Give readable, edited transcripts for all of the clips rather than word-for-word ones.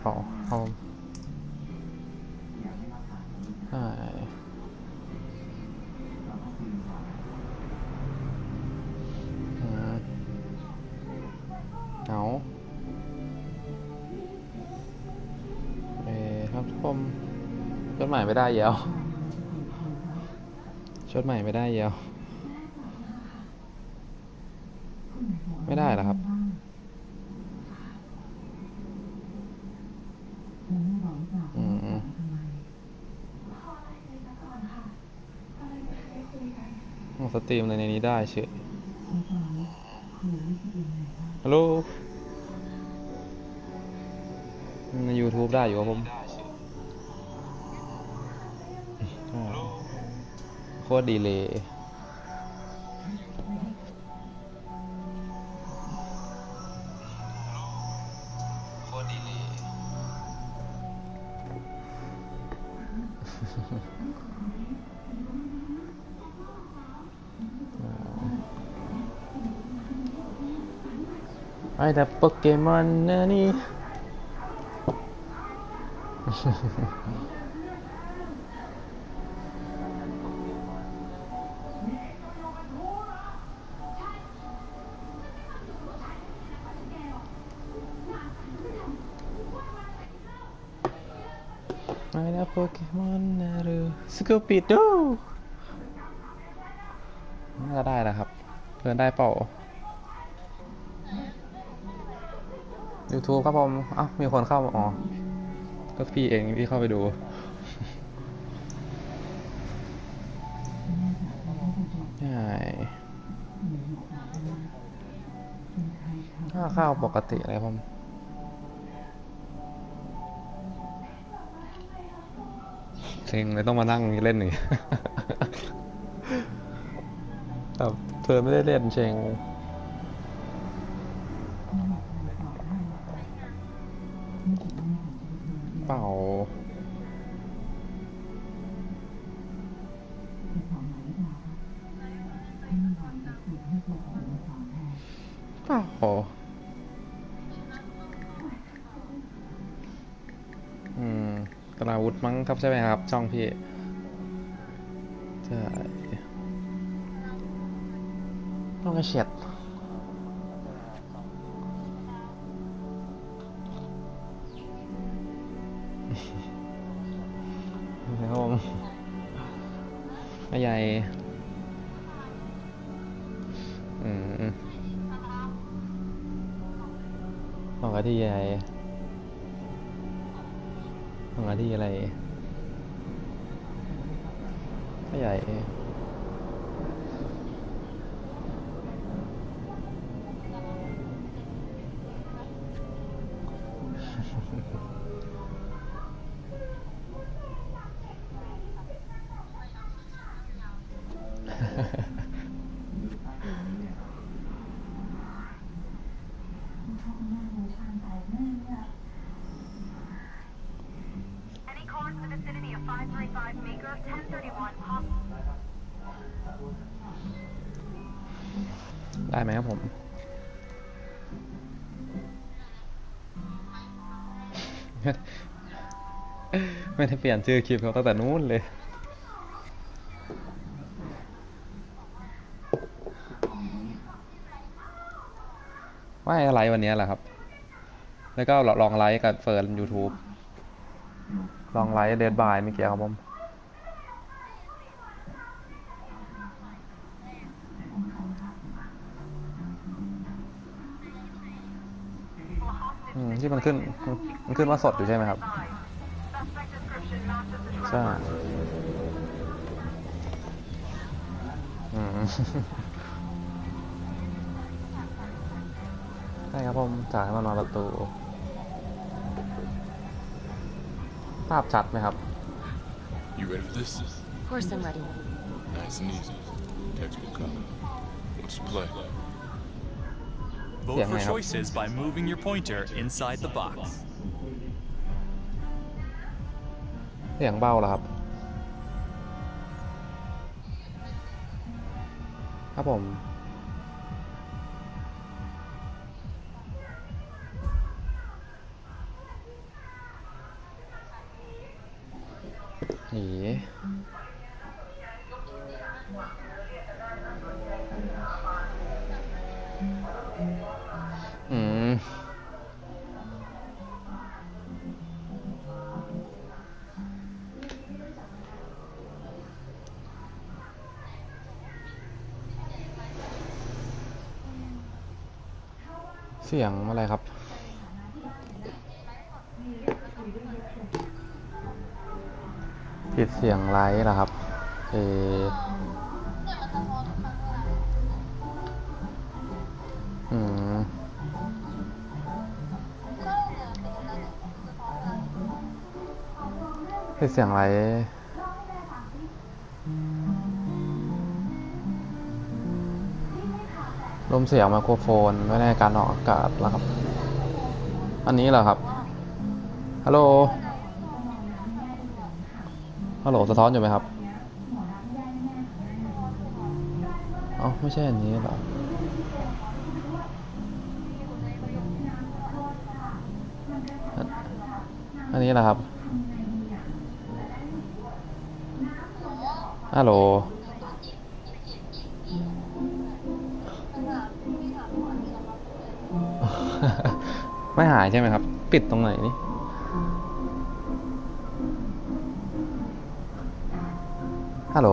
เปล่าเอาใช่เอาครับผมชดใหม่ไม่ได้เยอะชดใหม่ไม่ได้เยอะไม่ได้หรอครับสตรีมในนี้ได้เฉยฮัลโหลใน YouTube ได้อยู่ครับผมโคตรดีเลยไอ้แต่โปเกมอนนะนี่ไอ้แต่โปเกมอนนะหรือสกูปิดดูน่าจะได้แล้วครับเดินได้เปล่า YouTube ครับผมอ้าวมีคนเข้าอ๋อก็พี่เองที่เข้าไปดูใช่ถ้าเข้าปกติอะไรผมเซ็งเลยต้องมานั่งเล่นหนึ่งแบบเธอไม่ได้เล่นเซ็งเปล่าเปล่าตราวุธมั้งครับใช่ไหมครับช่องพี่ใช่ต้องกระเฉียดครับผมใหญ่ของกะที่ใหญ่ของกะที่อะไรก็ใหญ่ได้ไหมครับผมไม่ได้เปลี่ยนชื่อคลิปเขาตั้งแต่นู้นเลยไม่อะไรวันนี้แหละครับแล้วก็ลองไลฟ์กับเฟิร์น YouTube ลองไลฟ์เดดบายเมื่อกี้ครับผมที่มันขึ้นว่าสดอยู่ใช่ไหมครับใช่ใช่ครับผมจ่ายมานอนประตูภาพชัดไหมครับ You ready for this? Of course I'm ready. Nice and easy. Textbook color. Let's play. Vote for choices by moving your pointer inside the box. เสียงเบาเหรอครับครับผม เอ๋อืมเสียงอะไรครับปิดเสียงไลฟ์เหรอครับเอออืมปิดเสียงไลฟ์ลมเสียงไมโครโฟนไว้ในการออกอากาศแล้วครับอันนี้เหรอครับฮัลโหลฮัลโหลสะท้อนอยู่ไหมครับเอ้าไม่ใช่อันนี้เหรออันนี้เหรอครับฮัลโหลไม่หายใช่ไหมครับปิดตรงไหนนี่ฮัลโหล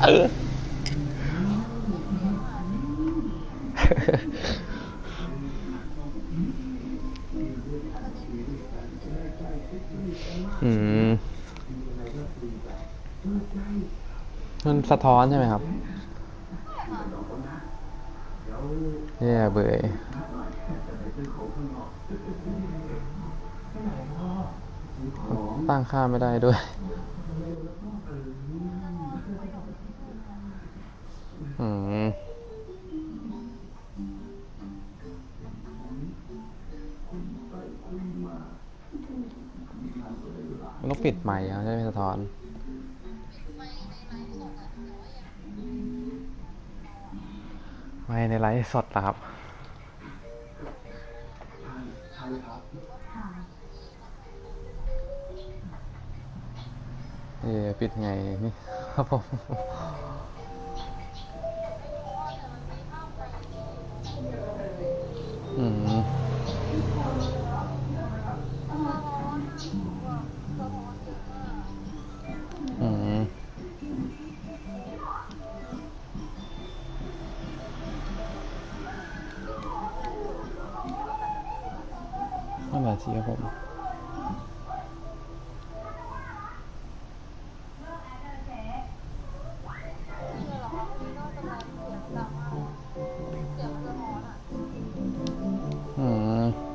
เอออืมมันสะท้อนใช่ไหมครับแย่เบื่อตั้งค่าไม่ได้ด้วยอืมมันต้องปิดใหม่จะได้ไม่สะท้อนไม่ในไลฟ์สดนะครับปิดไงนี่ครับผมอืมอืมนั่นแหละสิครับผมอืม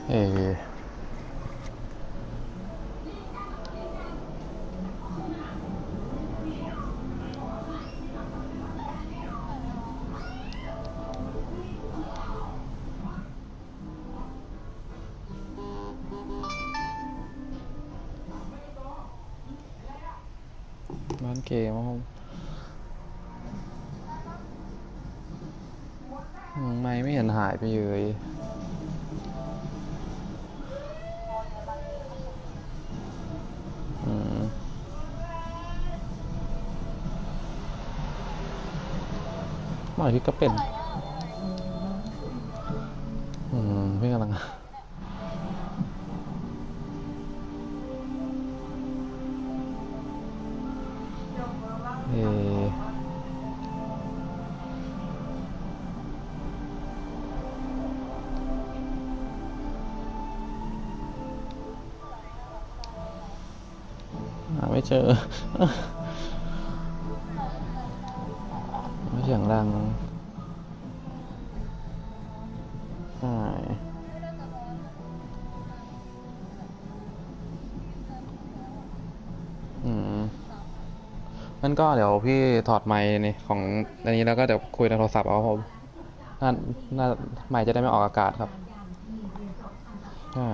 เออร้านเกมครับผมไม่เห็นหายไปเลยอืมหมายที่ก็เป็นพี่กำลังเออหาไม่เจอไม่เสียงดังใช่อืมงั้นก็เดี๋ยวพี่ถอดไมค์นี่ของอันนี้แล้วก็เดี๋ยวคุยในโทรศัพท์เอาครับผมน่าน่าไมค์จะได้ไม่ออกอากาศครับ ใช่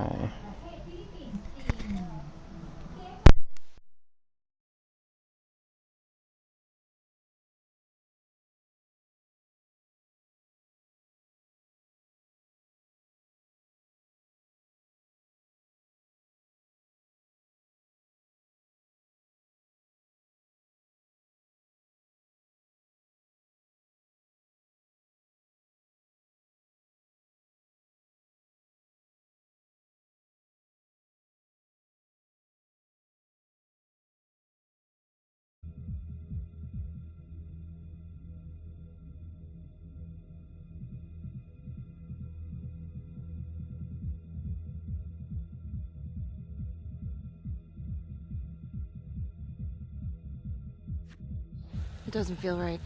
It doesn't feel right.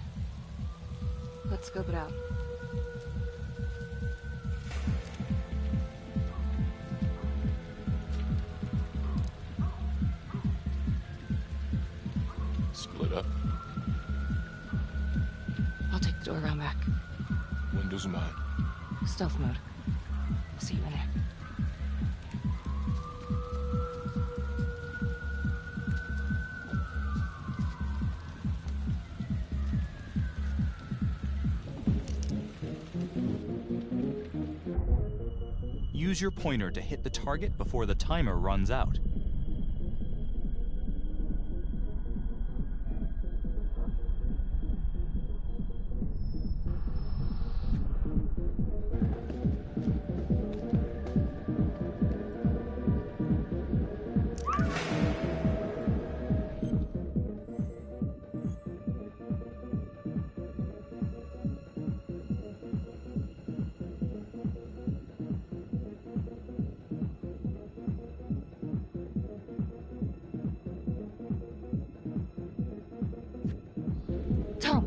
Let's scope it out. Split up. I'll take the door around back. Windows mine. Stealth mode. I'll see you in there. Use your pointer to hit the target before the timer runs out. Tom!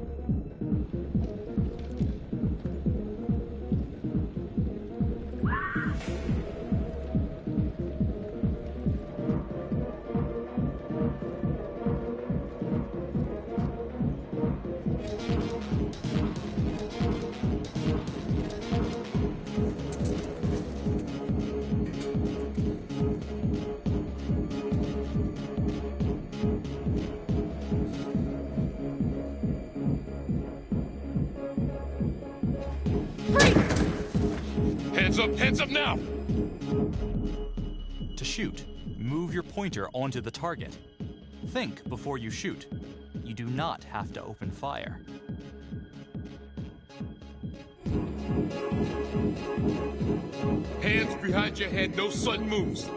Hands up now! To shoot, move your pointer onto the target. Think before you shoot. You do not have to open fire. Hands behind your head, no sudden moves.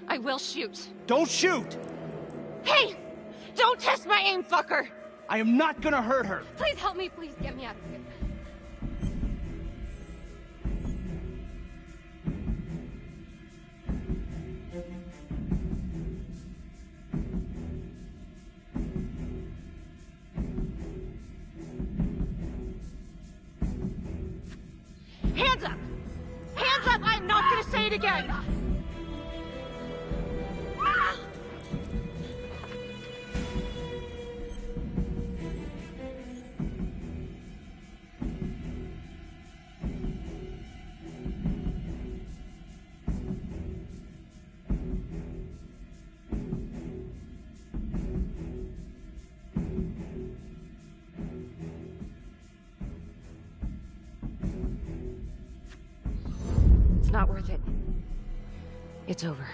I will shoot. Don't shoot! Hey! Don't test my aim, fucker! I am not gonna hurt her. Please help me, please get me out of here. Hands up! Hands up! I'm not gonna say it again! It's not worth it. It's over.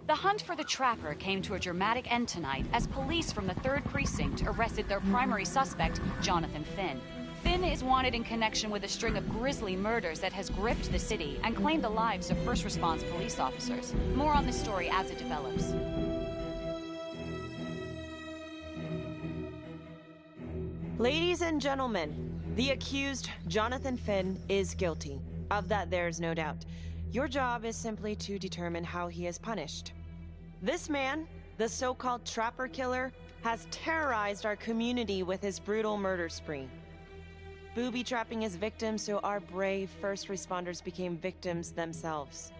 The hunt for the trapper came to a dramatic end tonight as police from the 3rd Precinct arrested their primary suspect, Jonathan Finn. Finn is wanted in connection with a string of grisly murders that has gripped the city and claimed the lives of first response police officers. More on this story as it develops. Ladies and gentlemen, the accused, Jonathan Finn, is guilty. Of that, there's no doubt. Your job is simply to determine how he is punished. This man, the so-called trapper killer, has terrorized our community with his brutal murder spree. Booby-trapping his victims so our brave first responders became victims themselves.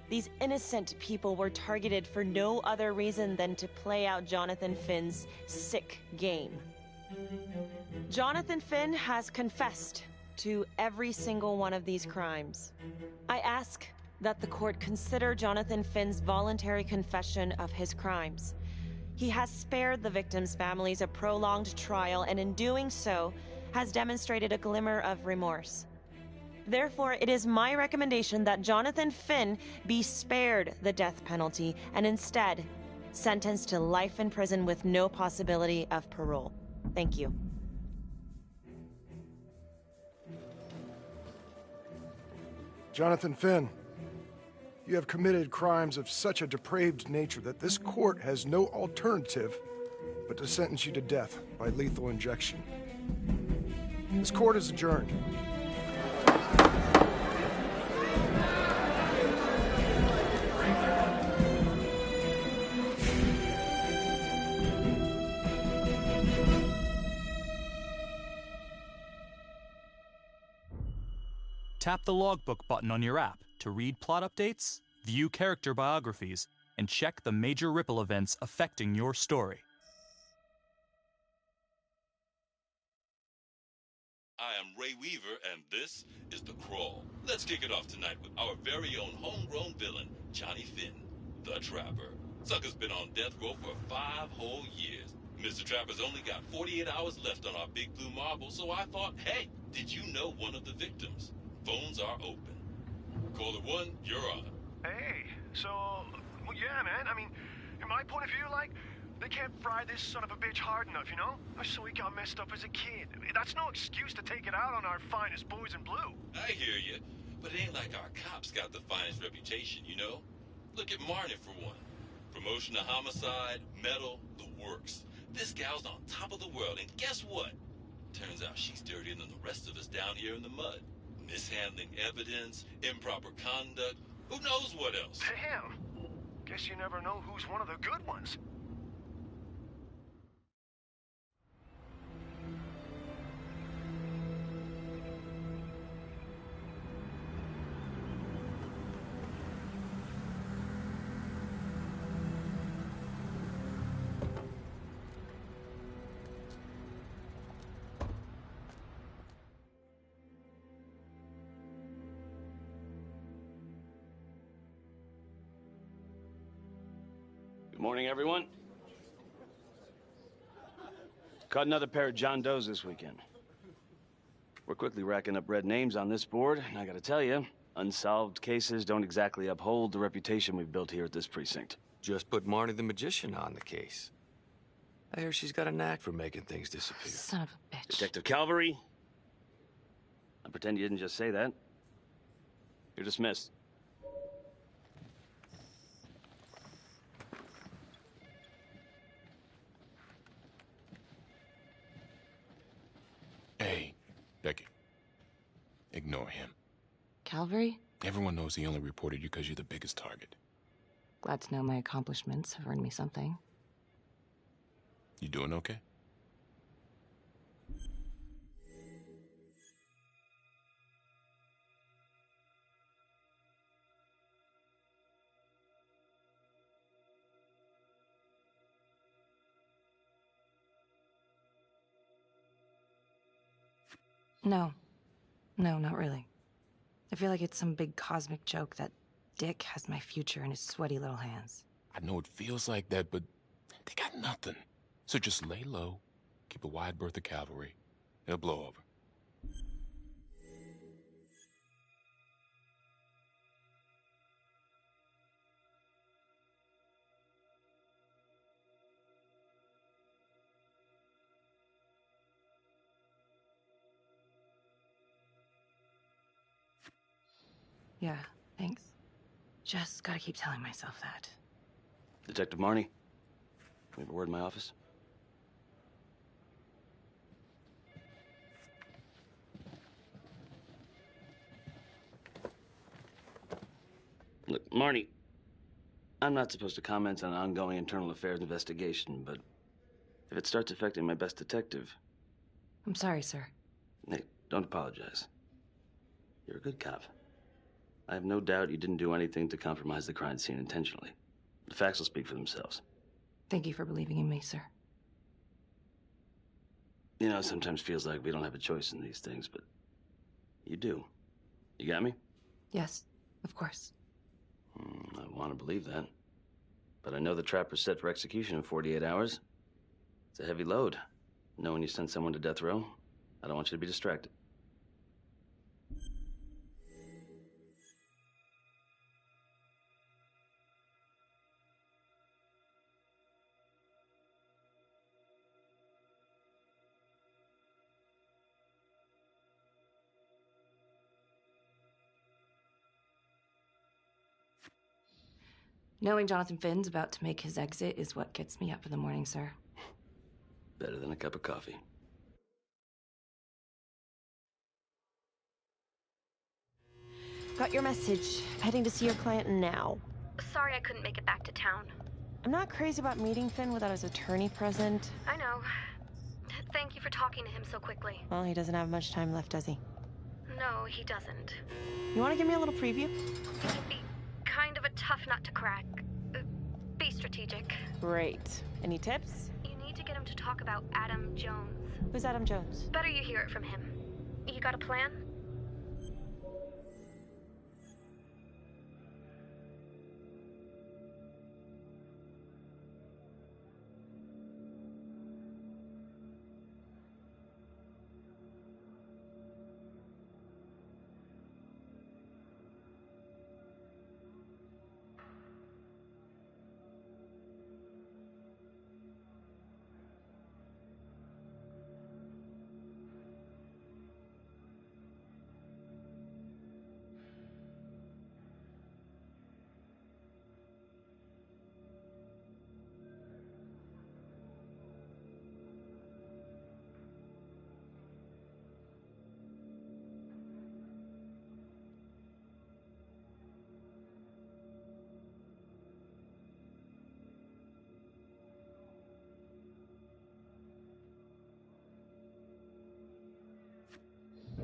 These innocent people were targeted for no other reason than to play out Jonathan Finn's sick game. Jonathan Finn has confessed to every single one of these crimes. I ask that the court consider Jonathan Finn's voluntary confession of his crimes. He has spared the victims' families a prolonged trial, and in doing so, has demonstrated a glimmer of remorse. Therefore, it is my recommendation that Jonathan Finn be spared the death penalty and instead sentenced to life in prison with no possibility of parole. Thank you. Jonathan Finn, you have committed crimes of such a depraved nature that this court has no alternative but to sentence you to death by lethal injection. This court is adjourned. Tap the logbook button on your app to read plot updates, view character biographies, and check the major ripple events affecting your story. I am Ray Weaver, and this is The Crawl. Let's kick it off tonight with our very own homegrown villain, Johnny Finn, the Trapper. Sucker's been on death row for 5 whole years. Mr. Trapper's only got 48 hours left on our big blue marble, so I thought, hey, did you know one of the victims? Phones are open. Caller 1, you're on. Hey, so, well, yeah, man, I mean, in my point of view, like, they can't fry this son of a bitch hard enough, you know? So he got messed up as a kid. That's no excuse to take it out on our finest boys in blue. I hear you, but it ain't like our cops got the finest reputation, you know? Look at Marnie for one. Promotion to homicide, medal, the works. This gal's on top of the world, and guess what? Turns out she's dirtier than the rest of us down here in the mud. Mishandling evidence, improper conduct, who knows what else? Damn. Guess you never know who's one of the good ones. Good morning, everyone. Caught another pair of John Does this weekend. We're quickly racking up red names on this board, and I gotta tell you, unsolved cases don't exactly uphold the reputation we've built here at this precinct. Just put Marnie the Magician on the case. I hear she's got a knack for making things disappear. Son of a bitch. Detective Calvary, I pretend you didn't just say that. You're dismissed. Hey, Becky. Ignore him. Calvary? Everyone knows he only reported you because you're the biggest target. Glad to know my accomplishments have earned me something. You doing okay? No. No, not really. I feel like it's some big cosmic joke that Dick has my future in his sweaty little hands. I know it feels like that, but they got nothing. So just lay low, keep a wide berth of cavalry. They'll blow over. Yeah, thanks. Just gotta keep telling myself that. Detective Marnie, we have a word in my office. Look, Marnie, I'm not supposed to comment on an ongoing internal affairs investigation, but if it starts affecting my best detective... I'm sorry, sir. Hey, don't apologize. You're a good cop. I have no doubt you didn't do anything to compromise the crime scene intentionally. The facts will speak for themselves. Thank you for believing in me, sir. You know, it sometimes feels like we don't have a choice in these things, but you do. You got me? Yes, of course. I want to believe that. But I know the trapper's set for execution in 48 hours. It's a heavy load. Knowing you sent someone to death row, I don't want you to be distracted. Knowing Jonathan Finn's about to make his exit is what gets me up in the morning, sir. Better than a cup of coffee. Got your message. Heading to see your client now. Sorry I couldn't make it back to town. I'm not crazy about meeting Finn without his attorney present. I know. Thank you for talking to him so quickly. Well, he doesn't have much time left, does he? No, he doesn't. You want to give me a little preview? It can be kind of a tough nut to crack. Be strategic. Great. Any tips? You need to get him to talk about Adam Jones. Who's Adam Jones? Better you hear it from him. You got a plan?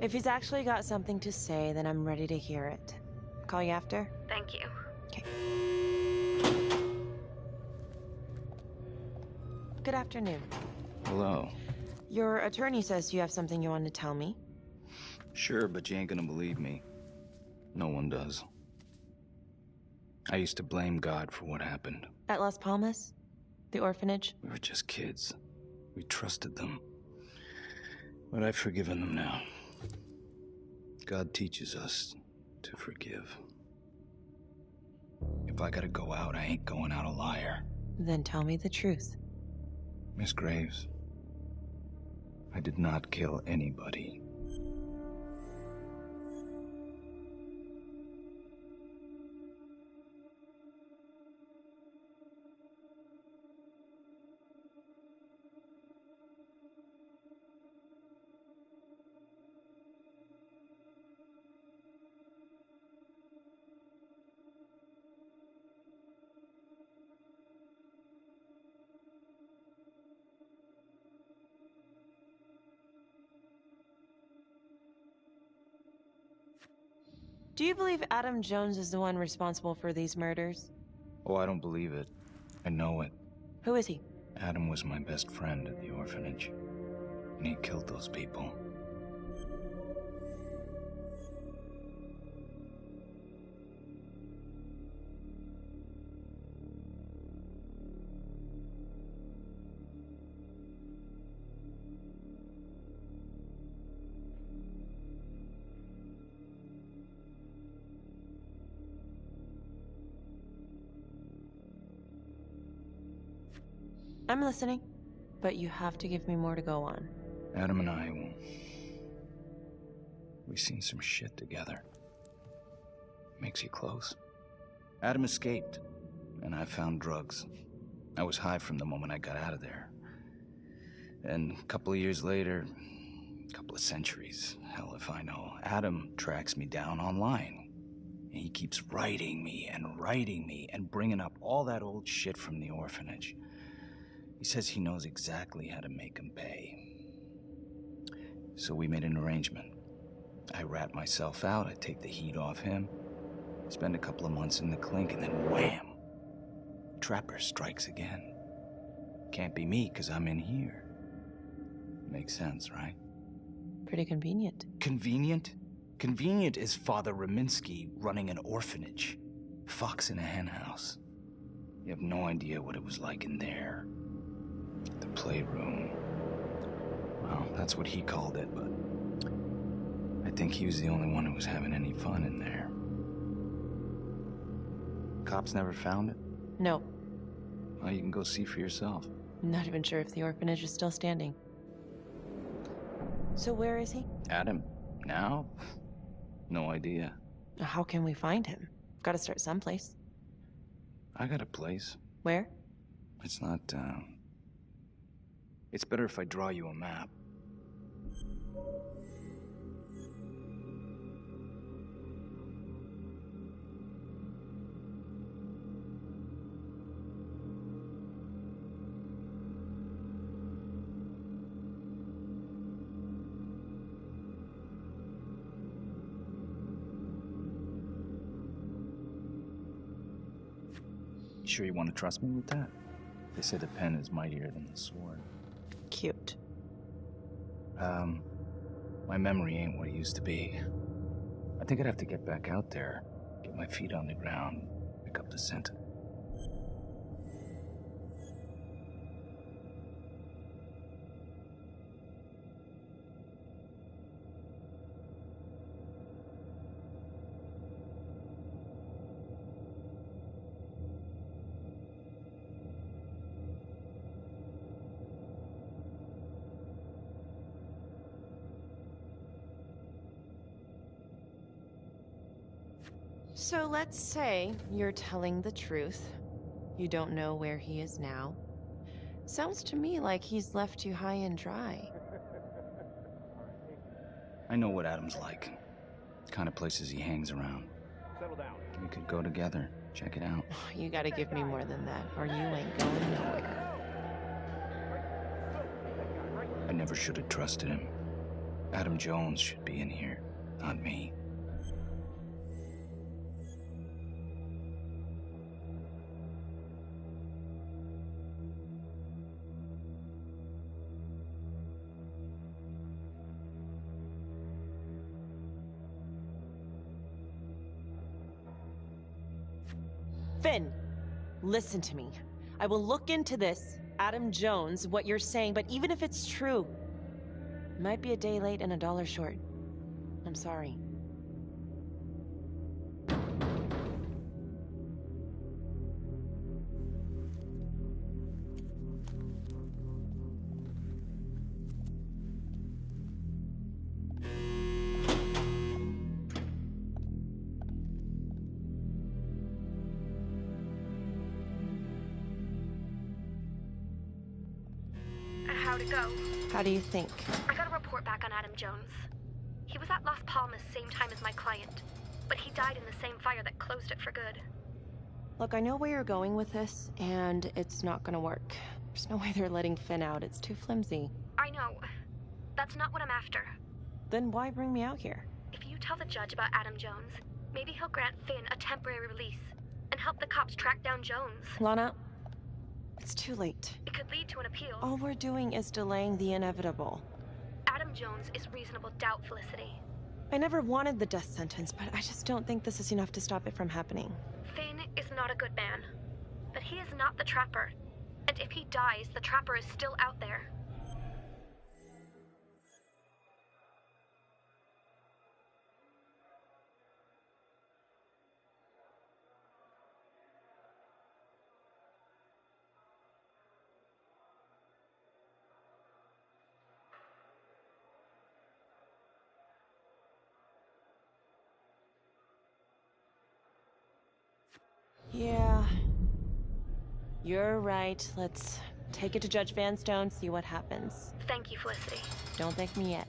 If he's actually got something to say, then I'm ready to hear it. Call you after? Thank you. Okay. Good afternoon. Hello. Your attorney says you have something you want to tell me. Sure, but you ain't gonna believe me. No one does. I used to blame God for what happened. At Las Palmas? The orphanage? We were just kids. We trusted them. But I've forgiven them now. God teaches us to forgive. If I gotta go out, I ain't going out a liar. Then tell me the truth. Miss Graves, I did not kill anybody. Do you believe Adam Jones is the one responsible for these murders? Oh, I don't believe it. I know it. Who is he? Adam was my best friend at the orphanage, and he killed those people. I'm listening, but you have to give me more to go on. Adam and I, we've seen some shit together. Makes you close. Adam escaped, and I found drugs. I was high from the moment I got out of there. And a couple of years later, a couple of centuries, hell if I know, Adam tracks me down online. And he keeps writing me and bringing up all that old shit from the orphanage. He says he knows exactly how to make him pay. So we made an arrangement. I rat myself out, I take the heat off him, spend a couple of months in the clink, and then wham! Trapper strikes again. Can't be me, 'cause I'm in here. Makes sense, right? Pretty convenient. Convenient? Convenient is Father Raminsky running an orphanage. Fox in a henhouse. You have no idea what it was like in there. The playroom. Well, that's what he called it, but I think he was the only one who was having any fun in there. Cops never found it? No. Well, you can go see for yourself. I'm not even sure if the orphanage is still standing. So where is he? Adam? Now? No idea. How can we find him? Gotta start someplace. I got a place. Where? It's not, It's better if I draw you a map. You sure you want to trust me with that? They say the pen is mightier than the sword. Cute. My memory ain't what it used to be. I think I'd have to get back out there, get my feet on the ground, pick up the scent. So let's say you're telling the truth. You don't know where he is now. Sounds to me like he's left you high and dry. I know what Adam's like. The kind of places he hangs around. Settle down. We could go together. Check it out. You gotta give me more than that, or you ain't going nowhere. I never should have trusted him. Adam Jones should be in here, not me. Finn, listen to me. I will look into this, Adam Jones, what you're saying, but even if it's true, it might be a day late and $1 short. I'm sorry. How'd it go? How do you think? I got a report back on Adam Jones. He was at Las Palmas same time as my client, but he died in the same fire that closed it for good. Look, I know where you're going with this, and it's not gonna work. There's no way they're letting Finn out. It's too flimsy. I know. That's not what I'm after. Then why bring me out here? If you tell the judge about Adam Jones, maybe he'll grant Finn a temporary release and help the cops track down Jones. Lana, it's too late. It could lead to an appeal. All we're doing is delaying the inevitable. Adam Jones is reasonable doubt, Felicity. I never wanted the death sentence, but I just don't think this is enough to stop it from happening. Finn is not a good man, but he is not the Trapper. And if he dies, the Trapper is still out there. Yeah. You're right. Let's take it to Judge Vanstone, see what happens. Thank you, Felicity. Don't thank me yet.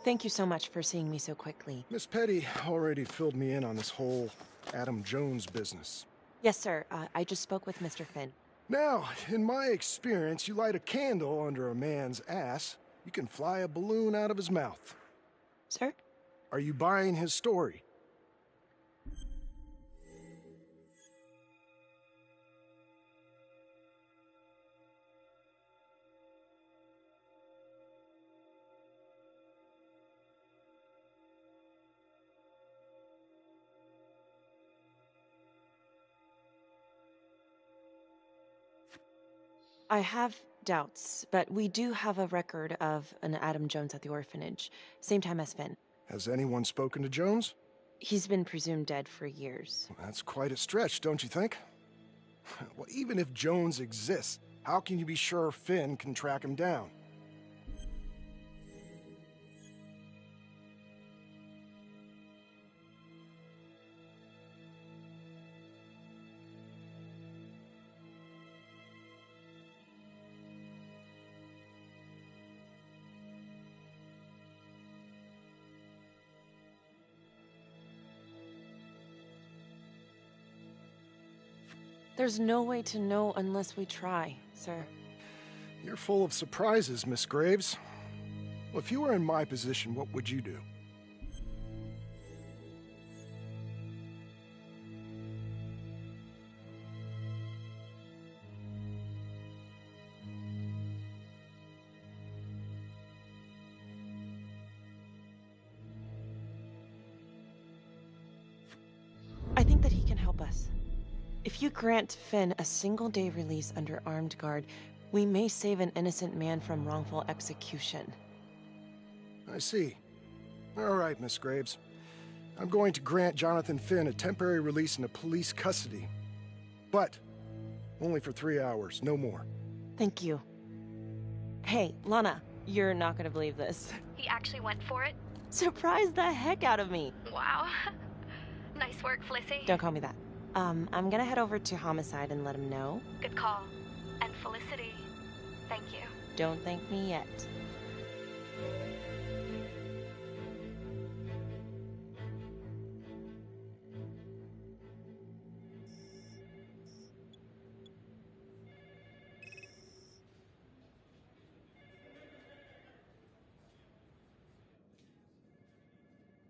Thank you so much for seeing me so quickly. Miss Petty already filled me in on this whole Adam Jones business. Yes, sir. I just spoke with Mr. Finn. Now, in my experience, you light a candle under a man's ass, you can fly a balloon out of his mouth. Sir? Are you buying his story? I have doubts, but we do have a record of an Adam Jones at the orphanage, same time as Finn. Has anyone spoken to Jones? He's been presumed dead for years. Well, that's quite a stretch, don't you think? Well, even if Jones exists, how can you be sure Finn can track him down? There's no way to know unless we try, sir. You're full of surprises, Miss Graves. Well, if you were in my position, what would you do? I think that he can help us. If you grant Finn a single-day release under armed guard, we may save an innocent man from wrongful execution. I see. All right, Miss Graves. I'm going to grant Jonathan Finn a temporary release into police custody. But only for 3 hours, no more. Thank you. Hey, Lana, you're not gonna believe this. He actually went for it? Surprised the heck out of me. Wow. Nice work, Felicity. Don't call me that. I'm gonna head over to Homicide and let him know. Good call. And Felicity, thank you. Don't thank me yet.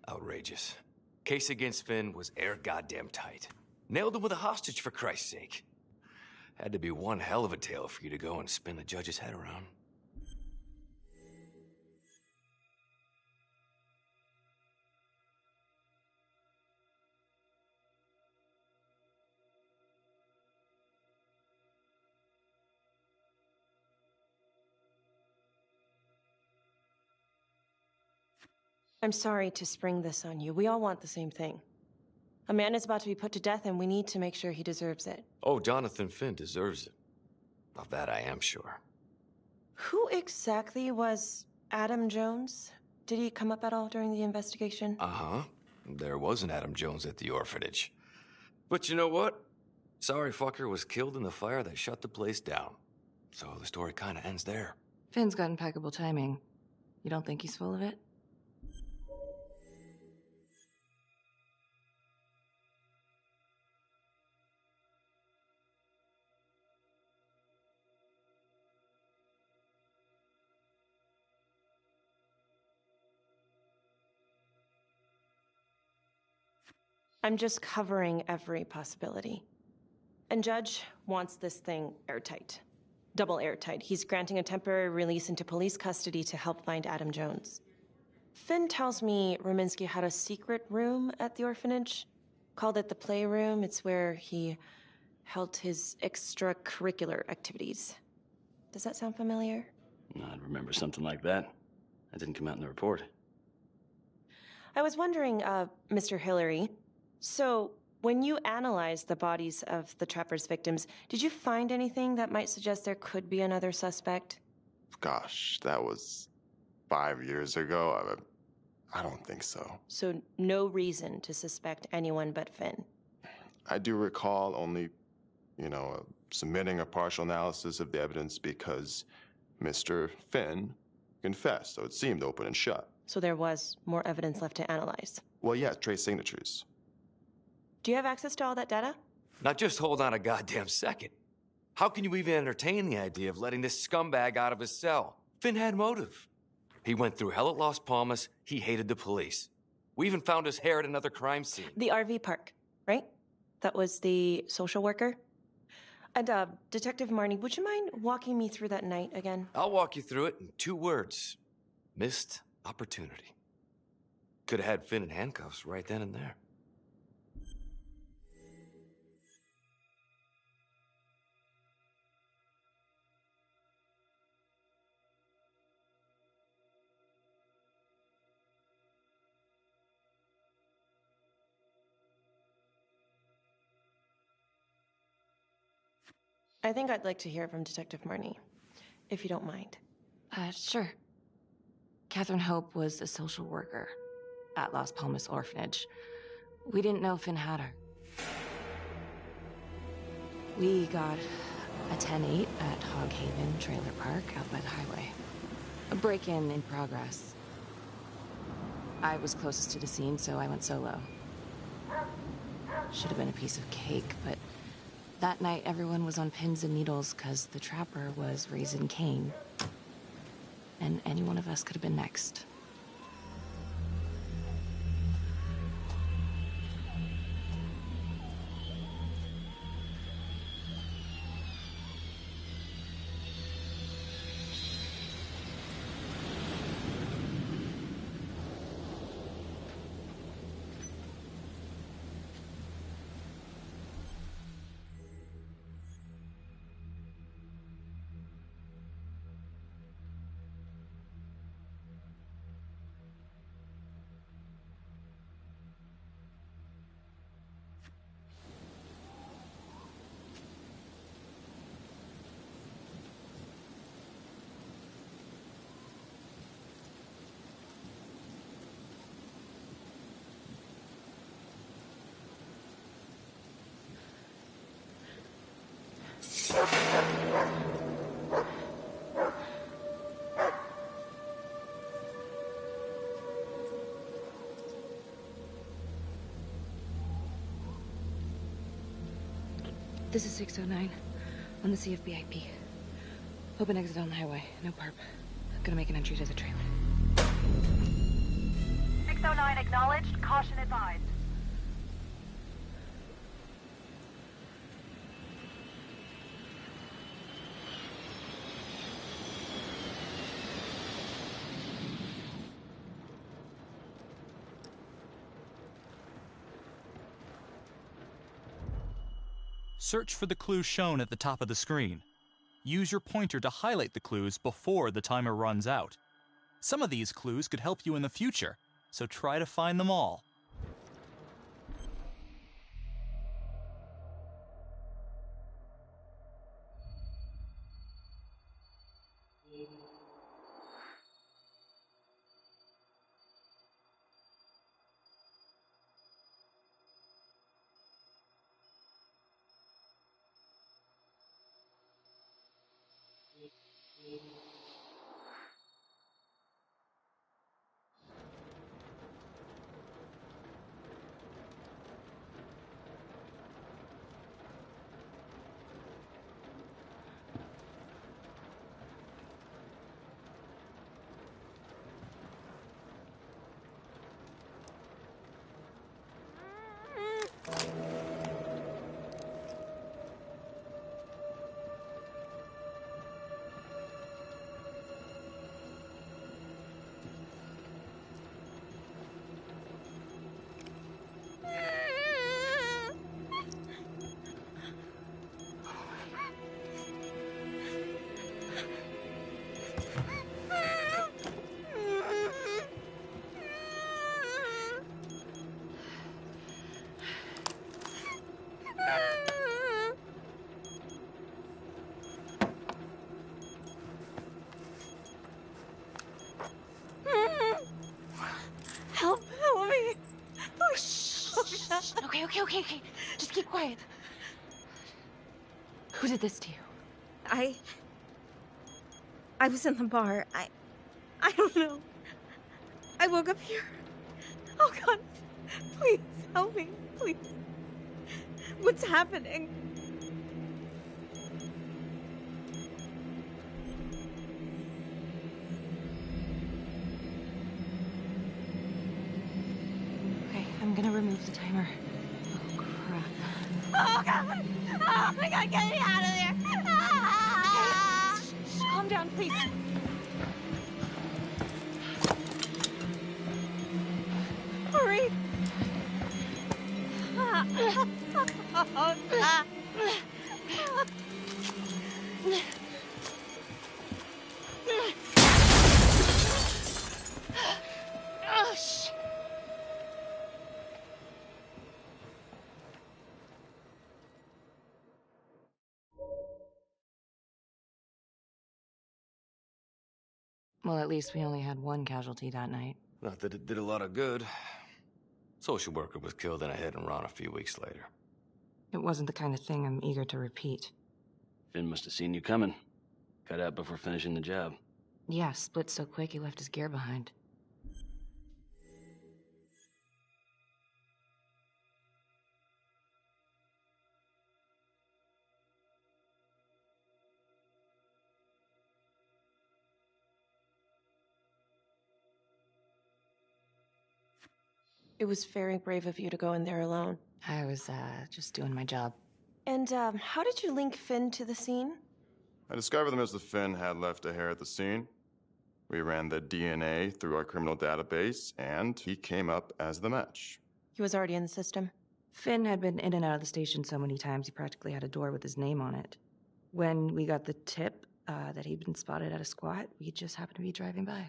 Outrageous. Case against Finn was air goddamn tight. Nailed him with a hostage, for Christ's sake. Had to be one hell of a tale for you to go and spin the judge's head around. I'm sorry to spring this on you. We all want the same thing. A man is about to be put to death, and we need to make sure he deserves it. Oh, Jonathan Finn deserves it. Of that I am sure. Who exactly was Adam Jones? Did he come up at all during the investigation? Uh-huh. There was an Adam Jones at the orphanage. But you know what? Sorry fucker was killed in the fire that shut the place down. So the story kind of ends there. Finn's got impeccable timing. You don't think he's full of it? I'm just covering every possibility. And Judge wants this thing airtight. Double airtight. He's granting a temporary release into police custody to help find Adam Jones. Finn tells me Rominsky had a secret room at the orphanage. Called it the playroom. It's where he held his extracurricular activities. Does that sound familiar? I'd remember something like that. That didn't come out in the report. I was wondering, Mr. Hillary, so when you analyzed the bodies of the Trapper's victims, did you find anything that might suggest there could be another suspect? Gosh, that was 5 years ago. I don't think so. So no reason to suspect anyone but Finn? I do recall only, submitting a partial analysis of the evidence because Mr. Finn confessed, so it seemed open and shut. So there was more evidence left to analyze. Well, yeah, trace signatures. Do you have access to all that data? Not just hold on a goddamn second. How can you even entertain the idea of letting this scumbag out of his cell? Finn had motive. He went through hell at Las Palmas. He hated the police. We even found his hair at another crime scene. The RV park, right? That was the social worker? And, Detective Marnie, would you mind walking me through that night again? I'll walk you through it in 2 words. Missed opportunity. Could have had Finn in handcuffs right then and there. I think I'd like to hear from Detective Marnie, if you don't mind. Sure. Catherine Hope was a social worker at Las Palmas Orphanage. We didn't know Finn had her. We got a 10-8 at Hog Haven Trailer Park out by the highway. A break-in in progress. I was closest to the scene, so I went solo. Should have been a piece of cake, but that night everyone was on pins and needles because the trapper was raising Cain. And any one of us could have been next. This is 609 on the CFBIP. Open exit on the highway. No perp. Gonna make an entry to the trailer. 609 acknowledged. Caution advised. Search for the clues shown at the top of the screen. Use your pointer to highlight the clues before the timer runs out. Some of these clues could help you in the future, so try to find them all. Help me. Oh, shh. Okay. Just keep quiet. Who did this to you? I was in the bar. I don't know. I woke up here. Oh God, please help me, please. What's happening? Okay, I'm gonna remove the timer. Oh, crap. Oh, God! Oh, my God, get me out of there! Ah! Shh, calm down, please. Hurry! Oh, God. Oh, shit. Well, at least we only had one casualty that night. Not that it did a lot of good. Social worker was killed in a hit-and-run a few weeks later. It wasn't the kind of thing I'm eager to repeat. Finn must have seen you coming. Cut out before finishing the job. Yeah, split so quick he left his gear behind. It was very brave of you to go in there alone. I was, just doing my job. And, how did you link Finn to the scene? I discovered them as the Finn had left a hair at the scene. We ran the DNA through our criminal database, and he came up as the match. He was already in the system. Finn had been in and out of the station so many times he practically had a door with his name on it. When we got the tip that he'd been spotted at a squat, we just happened to be driving by.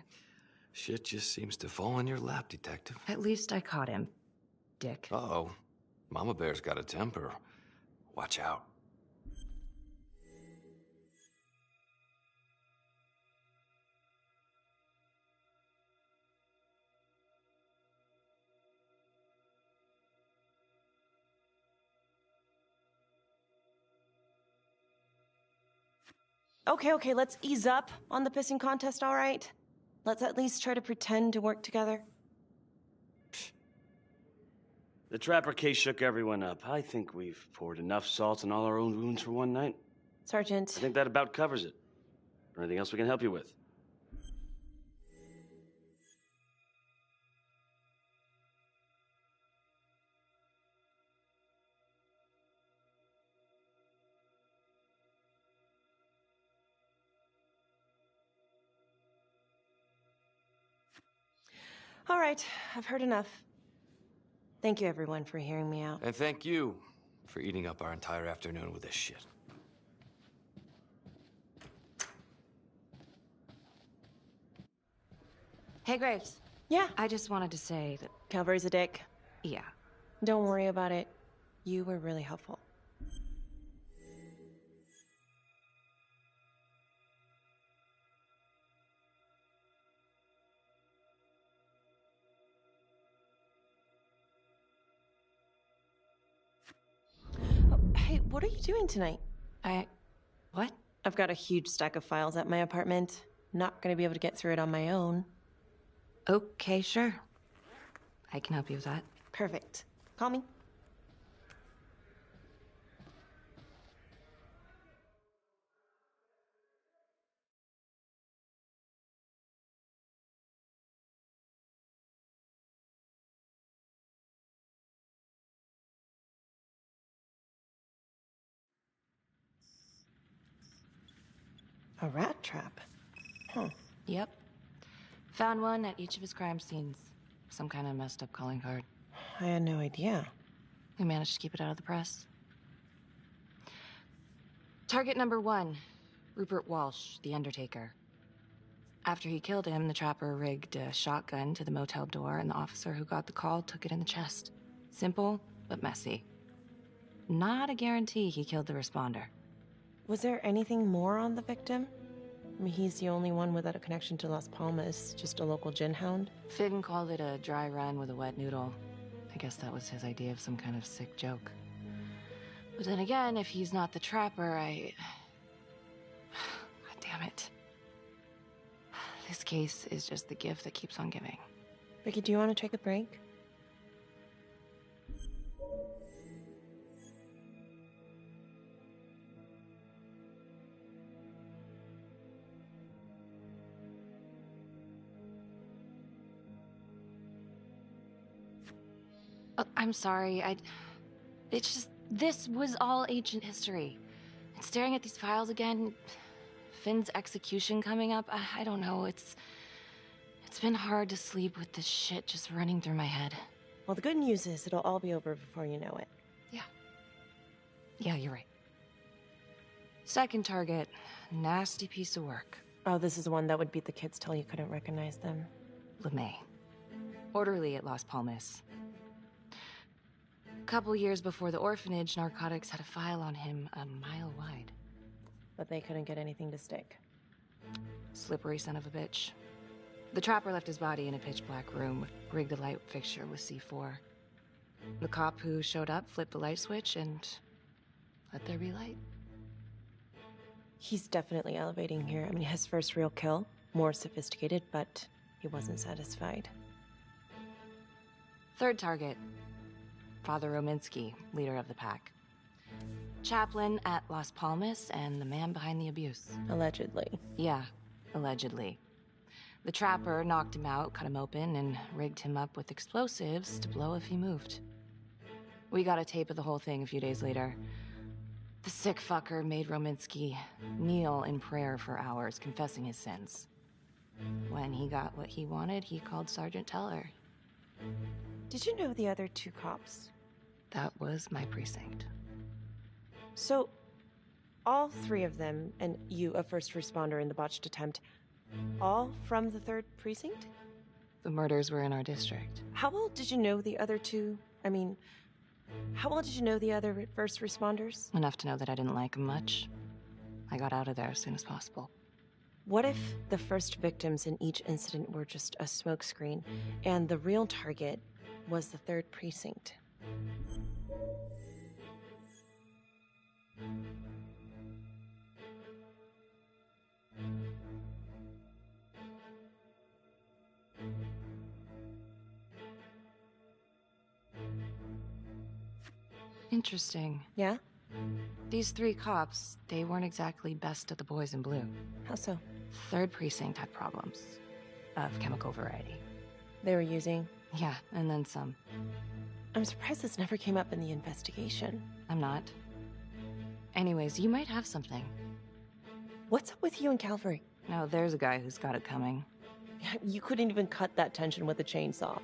Shit just seems to fall in your lap, Detective. At least I caught him, dick. Uh-oh. Mama Bear's got a temper. Watch out. Okay, let's ease up on the pissing contest, all right? Let's at least try to pretend to work together. The Trapper case shook everyone up. I think we've poured enough salt on all our own wounds for one night. Sergeant. I think that about covers it. Or anything else we can help you with? All right, I've heard enough. Thank you, everyone, for hearing me out. And thank you for eating up our entire afternoon with this shit. Hey, Graves. Yeah? I just wanted to say that... Calvary's a dick. Yeah. Don't worry about it. You were really helpful. Oh, hey, what are you doing tonight? What? I've got a huge stack of files at my apartment. Not gonna be able to get through it on my own. Okay, sure. I can help you with that. Perfect. Call me. A rat trap? Huh. Yep. Found one at each of his crime scenes. Some kind of messed up calling card. I had no idea. We managed to keep it out of the press. Target number 1, Rupert Walsh, the Undertaker. After he killed him, the trapper rigged a shotgun to the motel door, and the officer who got the call took it in the chest. Simple, but messy. Not a guarantee he killed the responder. Was there anything more on the victim? I mean, he's the only one without a connection to Las Palmas, just a local gin hound. Finn called it a dry run with a wet noodle. I guess that was his idea of some kind of sick joke. But then again, if he's not the trapper, God damn it. This case is just the gift that keeps on giving. Ricky, do you want to take a break? I'm sorry, It's just, this was all ancient history. And staring at these files again, Finn's execution coming up, I don't know, it's been hard to sleep with this shit just running through my head. Well, the good news is it'll all be over before you know it. Yeah, you're right. Second target, nasty piece of work. Oh, this is the one that would beat the kids till you couldn't recognize them. LeMay. Orderly at Las Palmas. A couple years before the orphanage, narcotics had a file on him a mile wide. But they couldn't get anything to stick. Slippery son of a bitch. The trapper left his body in a pitch-black room, rigged a light fixture with C4. The cop who showed up flipped the light switch and let there be light. He's definitely elevating here. I mean, his first real kill, more sophisticated, but he wasn't satisfied. Third target, Father Rominsky, leader of the pack. Chaplain at Las Palmas and the man behind the abuse. Allegedly. Yeah, allegedly. The trapper knocked him out, cut him open, and rigged him up with explosives to blow if he moved. We got a tape of the whole thing a few days later. The sick fucker made Rominsky kneel in prayer for hours, confessing his sins. When he got what he wanted, he called Sergeant Teller. Did you know the other two cops? That was my precinct. So, all three of them, and you, a first responder in the botched attempt, all from the 3rd precinct? The murders were in our district. How well did you know the other two? I mean, how well did you know the other first responders? Enough to know that I didn't like them much. I got out of there as soon as possible. What if the first victims in each incident were just a smokescreen, and the real target was the 3rd precinct? Interesting. Yeah? These 3 cops, they weren't exactly best of the boys in blue. How so? 3rd precinct had problems. Of chemical variety. They were using? Yeah, and then some. I'm surprised this never came up in the investigation. I'm not. Anyways, you might have something. What's up with you and Calvary? No, there's a guy who's got it coming. You couldn't even cut that tension with a chainsaw.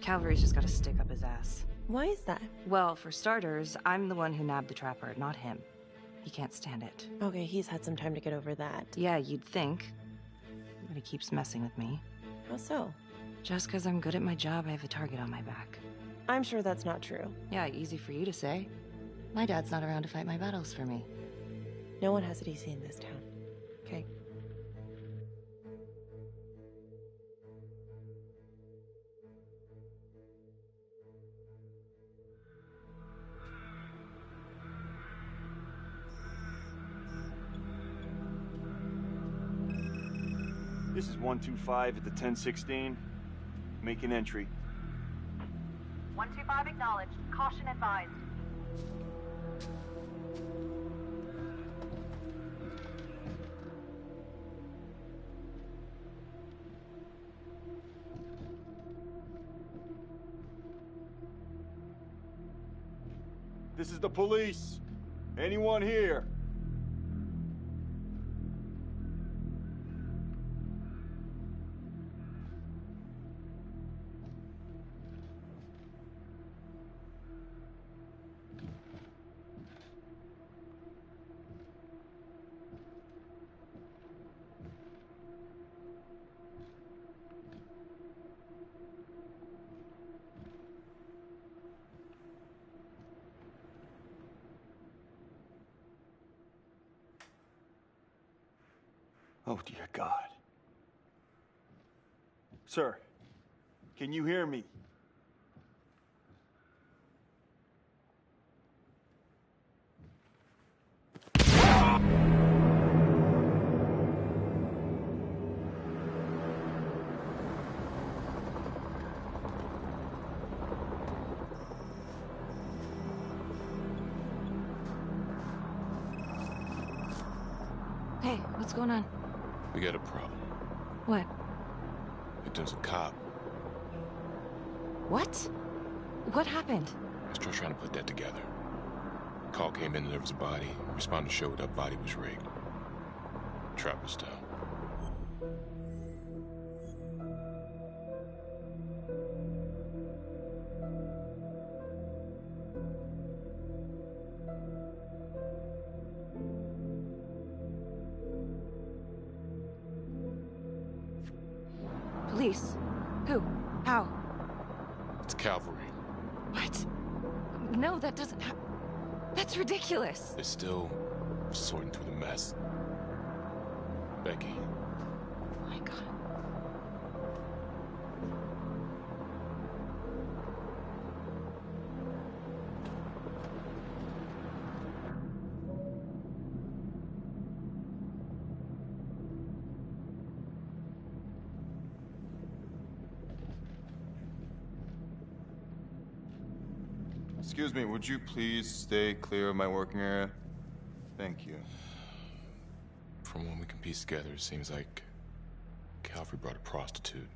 Calvary's just gotta stick up his ass. Why is that? Well, for starters, I'm the one who nabbed the trapper, not him. He can't stand it. Okay, he's had some time to get over that. Yeah, you'd think. But he keeps messing with me. How so? Just because I'm good at my job, I have a target on my back. I'm sure that's not true. Yeah, easy for you to say. My dad's not around to fight my battles for me. No one has it easy in this town. Okay? This is 125 at the 1016. Make an entry. 125 acknowledged. Caution advised. This is the police. Anyone here? Oh, dear God. Sir, can you hear me? What's going on? We got a problem. What? Victim's a cop. What? What happened? I was still trying to put that together. Call came in and there was a body. Responder showed up, body was rigged. Trap was down. Police? Who? How? It's cavalry. What? No, that doesn't That's ridiculous. They're still sorting through the mess. Becky. Oh my God. Excuse me, would you please stay clear of my working area? Thank you. From what we can piece together, it seems like Calvary brought a prostitute.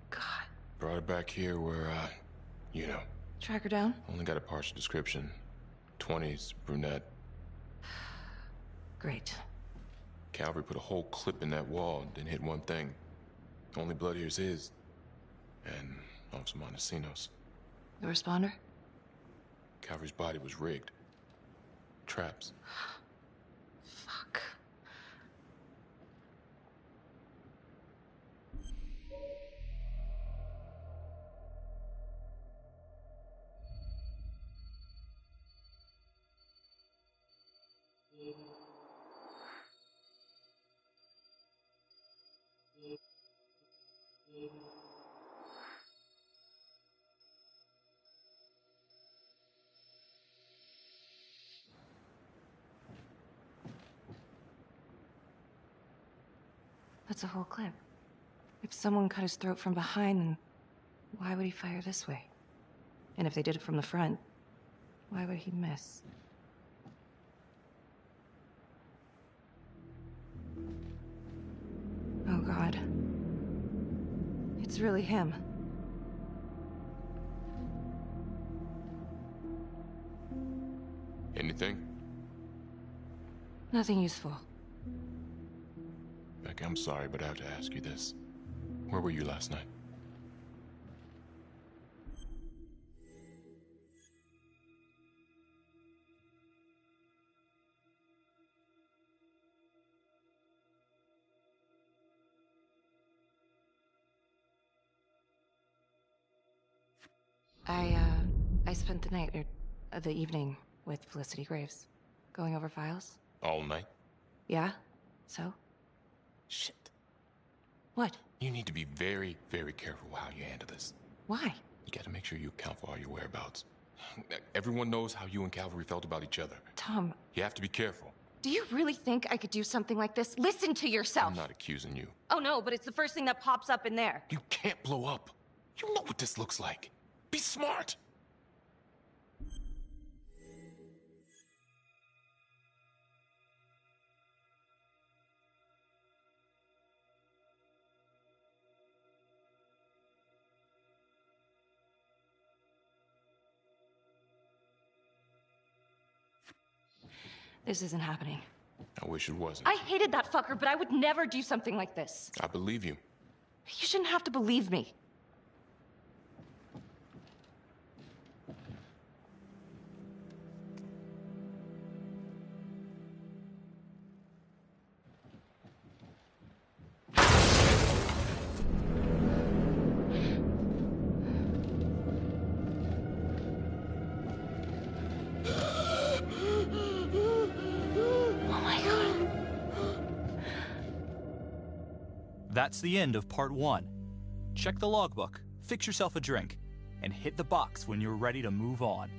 God. Brought her back here where, you know. Track her down? Only got a partial description. 20s, brunette. Great. Calvary put a whole clip in that wall, then hit one thing. Only blood here's his. And Officer Montesinos. The responder? Calvary's body was rigged. Traps. Fuck. That's a whole clip. If someone cut his throat from behind, then why would he fire this way? And if they did it from the front, why would he miss? Oh, God. It's really him. Anything? Nothing useful. Becky, I'm sorry, but I have to ask you this. Where were you last night? I spent the night, or the evening, with Felicity Graves. Going over files. All night? Yeah? So? Shit. What? You need to be very, very careful how you handle this. Why? You gotta make sure you account for all your whereabouts. Everyone knows how you and Calvary felt about each other. Tom. You have to be careful. Do you really think I could do something like this? Listen to yourself! I'm not accusing you. Oh no, but it's the first thing that pops up in there. You can't blow up. You know what this looks like. Be smart! This isn't happening. I wish it wasn't. I hated that fucker, but I would never do something like this. I believe you. You shouldn't have to believe me. That's the end of part 1. Check the logbook, fix yourself a drink, and hit the box when you're ready to move on.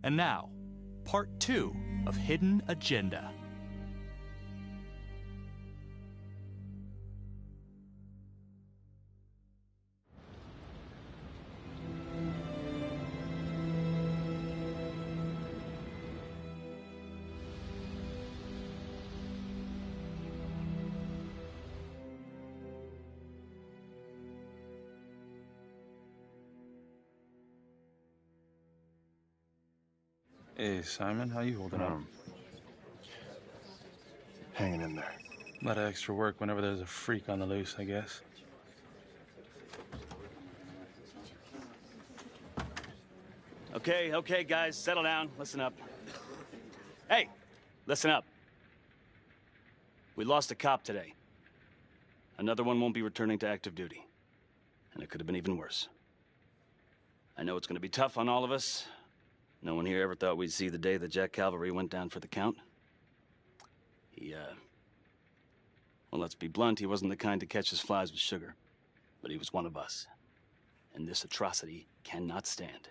And now, part 2 of Hidden Agenda. Hey, Simon, how you holding up? Hanging in there. A lot of extra work whenever there's a freak on the loose, I guess. Okay, guys, settle down. Listen up. Hey, listen up. We lost a cop today. Another one won't be returning to active duty. And it could have been even worse. I know it's going to be tough on all of us. No one here ever thought we'd see the day that Jack Calvary went down for the count. Well, let's be blunt, he wasn't the kind to catch his flies with sugar. But he was one of us. And this atrocity cannot stand.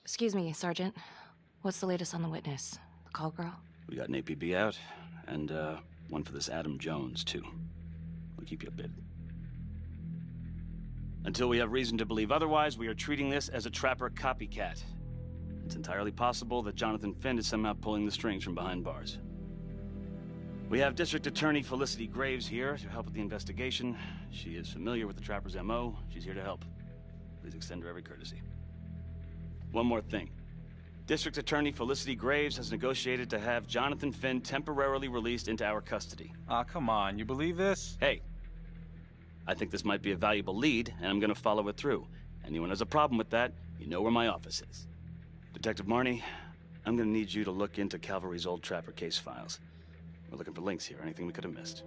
Excuse me, Sergeant. What's the latest on the witness? The call girl? We got an APB out, and one for this Adam Jones, too. We'll keep you updated. Until we have reason to believe otherwise, we are treating this as a trapper copycat. It's entirely possible that Jonathan Finn is somehow pulling the strings from behind bars. We have District Attorney Felicity Graves here to help with the investigation. She is familiar with the trapper's MO. She's here to help. Please extend her every courtesy. One more thing. District Attorney Felicity Graves has negotiated to have Jonathan Finn temporarily released into our custody. Ah, come on. You believe this? Hey, I think this might be a valuable lead, and I'm gonna follow it through. Anyone has a problem with that, you know where my office is. Detective Marney, I'm gonna need you to look into Calvary's old trapper case files. We're looking for links here, anything we could have missed.